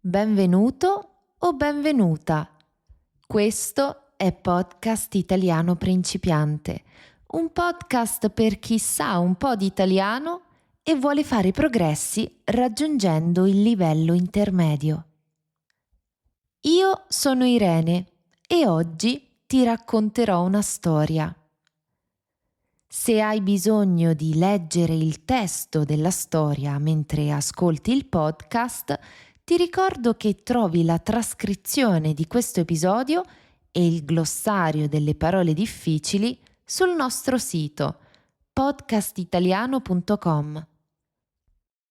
Benvenuto o benvenuta. Questo è Podcast Italiano Principiante, un podcast per chi sa un po' di italiano e vuole fare progressi raggiungendo il livello intermedio. Io sono Irene e oggi ti racconterò una storia. Se hai bisogno di leggere il testo della storia mentre ascolti il podcast, ti ricordo che trovi la trascrizione di questo episodio e il glossario delle parole difficili sul nostro sito podcastitaliano.com.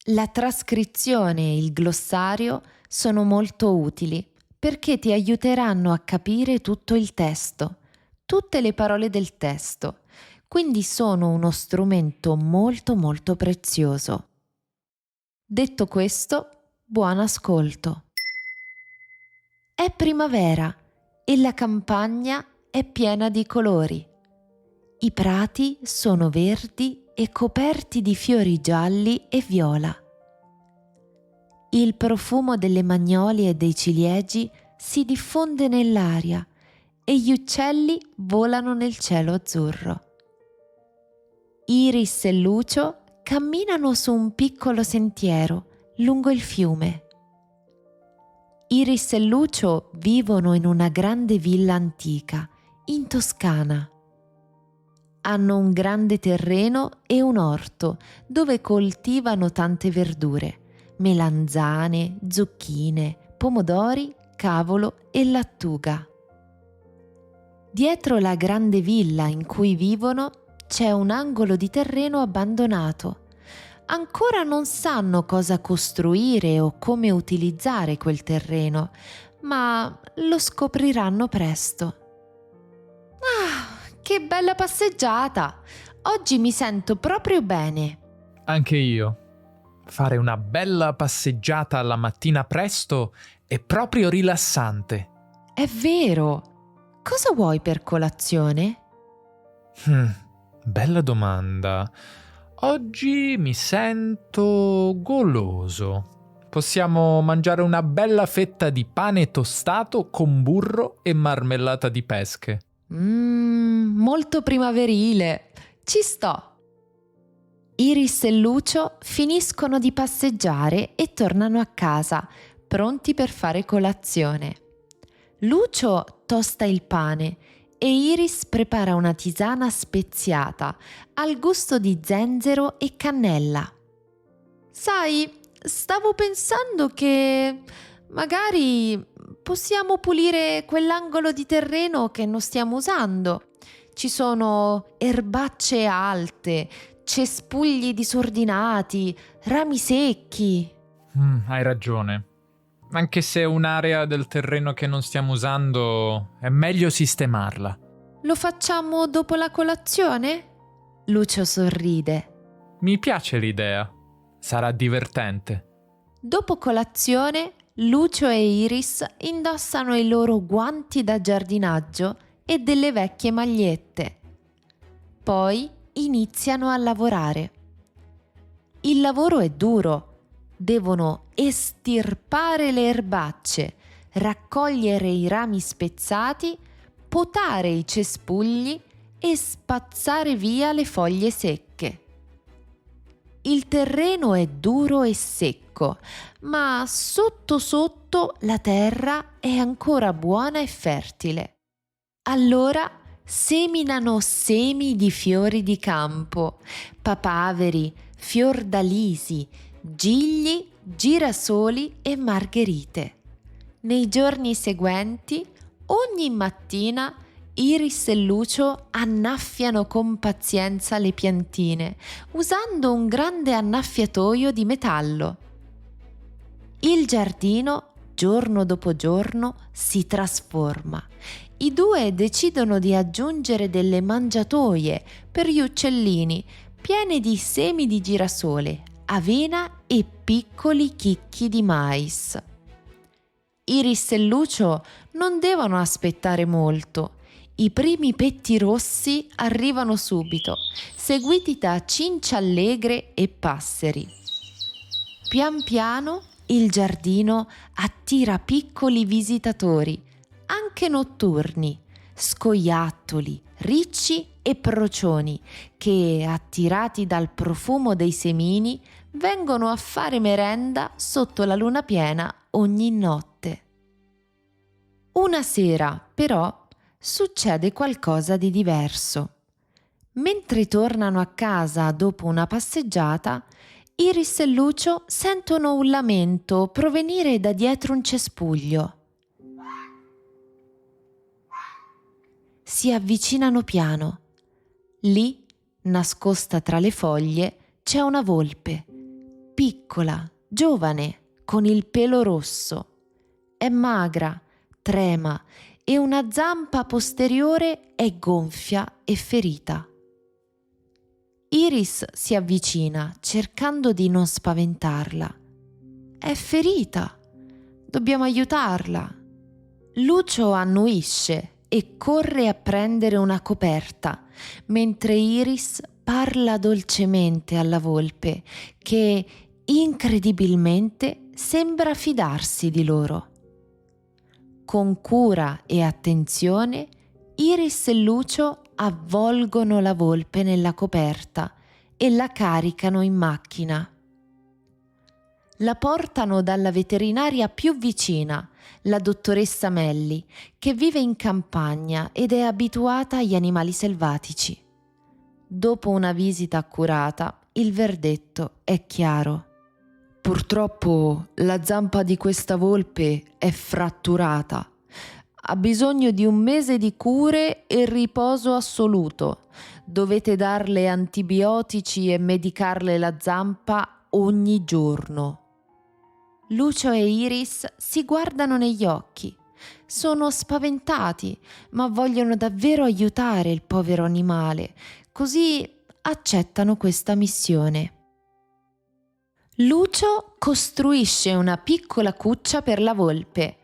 La trascrizione e il glossario sono molto utili perché ti aiuteranno a capire tutto il testo, tutte le parole del testo, quindi sono uno strumento molto prezioso. Detto questo, buon ascolto. È primavera e la campagna è piena di colori. I prati sono verdi e coperti di fiori gialli e viola. Il profumo delle magnolie e dei ciliegi si diffonde nell'aria e gli uccelli volano nel cielo azzurro. Iris e Lucio camminano su un piccolo sentiero lungo il fiume. Iris e Lucio vivono in una grande villa antica, in Toscana. Hanno un grande terreno e un orto dove coltivano tante verdure, melanzane, zucchine, pomodori, cavolo e lattuga. Dietro la grande villa in cui vivono c'è un angolo di terreno abbandonato. Ancora non sanno cosa costruire o come utilizzare quel terreno, ma lo scopriranno presto. Ah, che bella passeggiata! Oggi mi sento proprio bene. Anche io. Fare una bella passeggiata alla mattina presto è proprio rilassante. È vero! Cosa vuoi per colazione? Bella domanda. Oggi mi sento goloso. Possiamo mangiare una bella fetta di pane tostato con burro e marmellata di pesche. Molto primaverile. Ci sto. Iris e Lucio finiscono di passeggiare e tornano a casa, pronti per fare colazione. Lucio tosta il pane e Iris prepara una tisana speziata al gusto di zenzero e cannella. Sai, stavo pensando che magari possiamo pulire quell'angolo di terreno che non stiamo usando. Ci sono erbacce alte, cespugli disordinati, rami secchi. Hai ragione. Anche se è un'area del terreno che non stiamo usando, è meglio sistemarla. Lo facciamo dopo la colazione? Lucio sorride. Mi piace l'idea. Sarà divertente. Dopo colazione, Lucio e Iris indossano i loro guanti da giardinaggio e delle vecchie magliette. Poi iniziano a lavorare. Il lavoro è duro. Devono estirpare le erbacce, raccogliere i rami spezzati, potare i cespugli e spazzare via le foglie secche. Il terreno è duro e secco, ma sotto sotto la terra è ancora buona e fertile. Allora seminano semi di fiori di campo, papaveri, fiordalisi, gigli, girasoli e margherite. Nei giorni seguenti, ogni mattina, Iris e Lucio annaffiano con pazienza le piantine, usando un grande annaffiatoio di metallo. Il giardino, giorno dopo giorno, si trasforma. I due decidono di aggiungere delle mangiatoie per gli uccellini, piene di semi di girasole, avena e piccoli chicchi di mais. Iris e Lucio non devono aspettare molto. I primi petti rossi arrivano subito, seguiti da cinciallegre e passeri. Pian piano il giardino attira piccoli visitatori, anche notturni, scoiattoli, ricci e procioni, che, attirati dal profumo dei semini, vengono a fare merenda sotto la luna piena ogni notte. Una sera, però, succede qualcosa di diverso. Mentre tornano a casa dopo una passeggiata, Iris e Lucio sentono un lamento provenire da dietro un cespuglio. Si avvicinano piano. Lì, nascosta tra le foglie, c'è una volpe, piccola, giovane, con il pelo rosso. È magra, trema e una zampa posteriore è gonfia e ferita. Iris si avvicina cercando di non spaventarla. È ferita, dobbiamo aiutarla. Lucio annuisce e corre a prendere una coperta, mentre Iris parla dolcemente alla volpe, che incredibilmente sembra fidarsi di loro. Con cura e attenzione, Iris e Lucio avvolgono la volpe nella coperta e la caricano in macchina. La portano dalla veterinaria più vicina, la dottoressa Melli, che vive in campagna ed è abituata agli animali selvatici. Dopo una visita accurata, il verdetto è chiaro. Purtroppo la zampa di questa volpe è fratturata. Ha bisogno di 1 mese di cure e riposo assoluto. Dovete darle antibiotici e medicarle la zampa ogni giorno. Lucio e Iris si guardano negli occhi. Sono spaventati, ma vogliono davvero aiutare il povero animale, così accettano questa missione. Lucio costruisce una piccola cuccia per la volpe,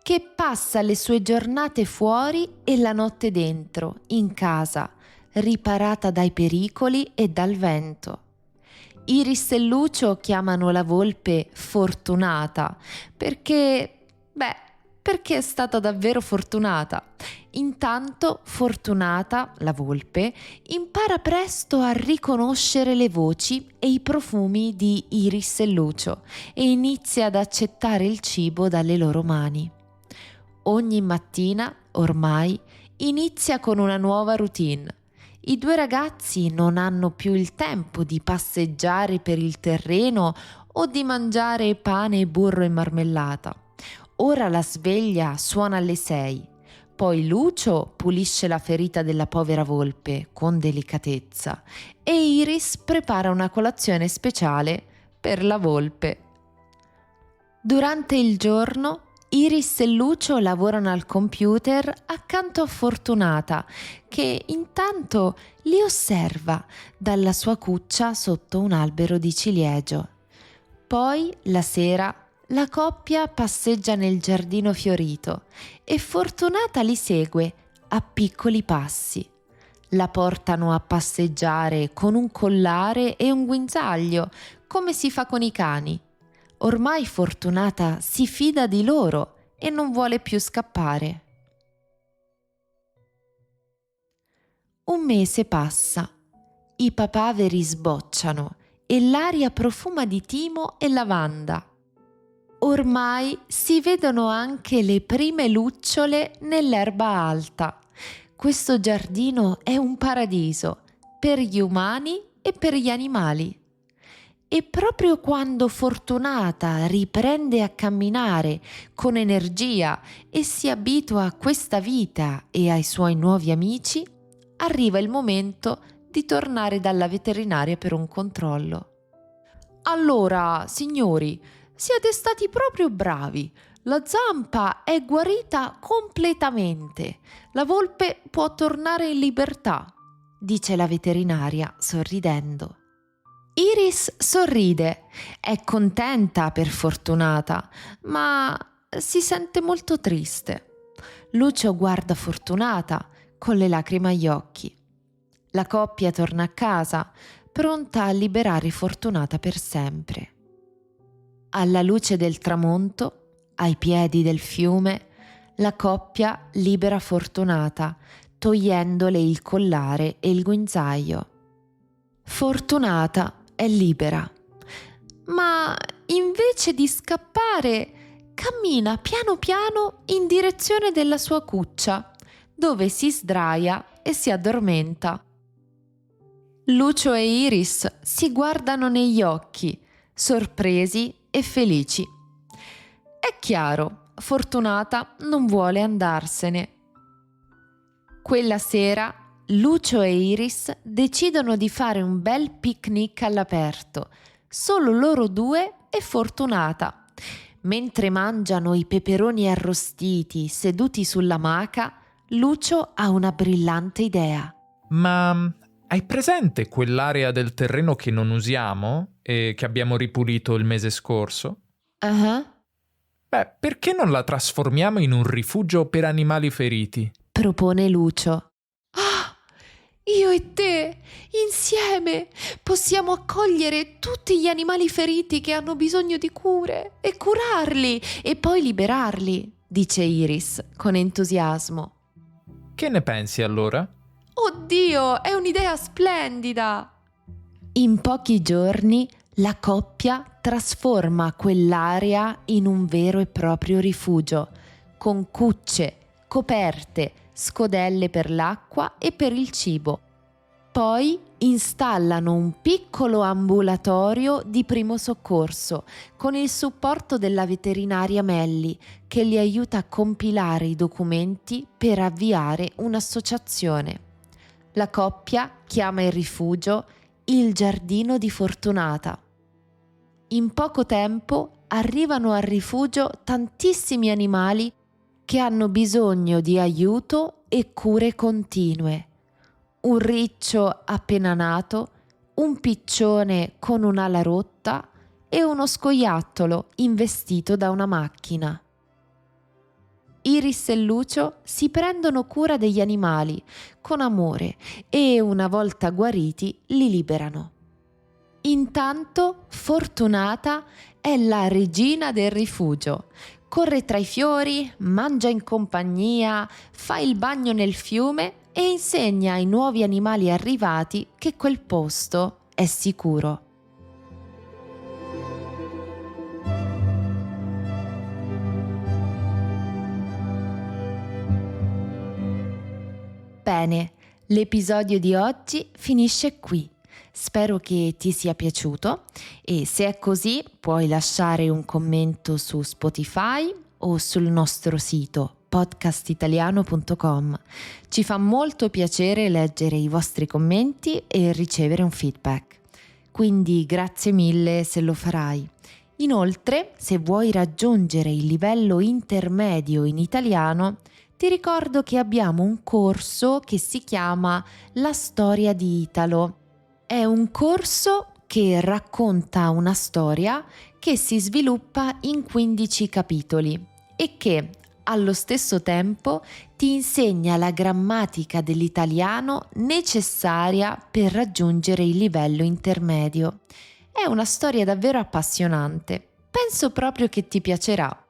che passa le sue giornate fuori e la notte dentro, in casa, riparata dai pericoli e dal vento. Iris e Lucio chiamano la volpe Fortunata perché è stata davvero fortunata. Intanto Fortunata, la volpe, impara presto a riconoscere le voci e i profumi di Iris e Lucio e inizia ad accettare il cibo dalle loro mani. Ogni mattina, ormai, inizia con una nuova routine. I 2 ragazzi non hanno più il tempo di passeggiare per il terreno o di mangiare pane e burro e marmellata. Ora la sveglia suona alle 6. Poi Lucio pulisce la ferita della povera volpe con delicatezza e Iris prepara una colazione speciale per la volpe. Durante il giorno, Iris e Lucio lavorano al computer accanto a Fortunata, che intanto li osserva dalla sua cuccia sotto un albero di ciliegio. Poi, la sera, la coppia passeggia nel giardino fiorito e Fortunata li segue a piccoli passi. La portano a passeggiare con un collare e un guinzaglio, come si fa con i cani. Ormai Fortunata si fida di loro e non vuole più scappare. 1 mese passa, i papaveri sbocciano e l'aria profuma di timo e lavanda. Ormai si vedono anche le prime lucciole nell'erba alta. Questo giardino è un paradiso per gli umani e per gli animali. E proprio quando Fortunata riprende a camminare con energia e si abitua a questa vita e ai suoi nuovi amici, arriva il momento di tornare dalla veterinaria per un controllo. Allora, signori, siete stati proprio bravi. La zampa è guarita completamente. La volpe può tornare in libertà, dice la veterinaria sorridendo. Iris sorride, è contenta per Fortunata, ma si sente molto triste. Lucio guarda Fortunata con le lacrime agli occhi. La coppia torna a casa, pronta a liberare Fortunata per sempre. alla luce del tramonto, ai piedi del fiume, la coppia libera Fortunata, togliendole il collare e il guinzaglio. Fortunata è libera, ma invece di scappare, cammina piano piano in direzione della sua cuccia, dove si sdraia e si addormenta. Lucio e Iris si guardano negli occhi, sorpresi e felici. È chiaro, Fortunata non vuole andarsene. Quella sera Lucio e Iris decidono di fare un bel picnic all'aperto, solo loro due e Fortunata. Mentre mangiano i peperoni arrostiti seduti sulla maca, Lucio ha una brillante idea. Ma hai presente quell'area del terreno che non usiamo e che abbiamo ripulito il mese scorso? Beh, perché non la trasformiamo in un rifugio per animali feriti? Propone Lucio. Ah, io e te, insieme, possiamo accogliere tutti gli animali feriti che hanno bisogno di cure e curarli e poi liberarli, dice Iris con entusiasmo. Che ne pensi allora? Oddio, è un'idea splendida! In pochi giorni la coppia trasforma quell'area in un vero e proprio rifugio, con cucce, coperte, scodelle per l'acqua e per il cibo. Poi installano un piccolo ambulatorio di primo soccorso con il supporto della veterinaria Melli, che li aiuta a compilare i documenti per avviare un'associazione. La coppia chiama il rifugio il Giardino di Fortunata. In poco tempo arrivano al rifugio tantissimi animali che hanno bisogno di aiuto e cure continue. Un riccio appena nato, un piccione con un'ala rotta e uno scoiattolo investito da una macchina. Iris e Lucio si prendono cura degli animali con amore e, una volta guariti, li liberano. Intanto Fortunata è la regina del rifugio. Corre tra i fiori, mangia in compagnia, fa il bagno nel fiume e insegna ai nuovi animali arrivati che quel posto è sicuro. Bene, l'episodio di oggi finisce qui. Spero che ti sia piaciuto e se è così puoi lasciare un commento su Spotify o sul nostro sito podcastitaliano.com. Ci fa molto piacere leggere i vostri commenti e ricevere un feedback. Quindi grazie mille se lo farai. Inoltre, se vuoi raggiungere il livello intermedio in italiano, ti ricordo che abbiamo un corso che si chiama La storia di Italo. È un corso che racconta una storia che si sviluppa in 15 capitoli e che allo stesso tempo ti insegna la grammatica dell'italiano necessaria per raggiungere il livello intermedio. È una storia davvero appassionante. Penso proprio che ti piacerà.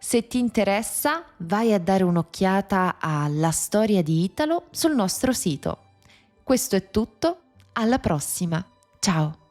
Se ti interessa, vai a dare un'occhiata alla storia di Italo sul nostro sito. Questo è tutto, alla prossima. Ciao!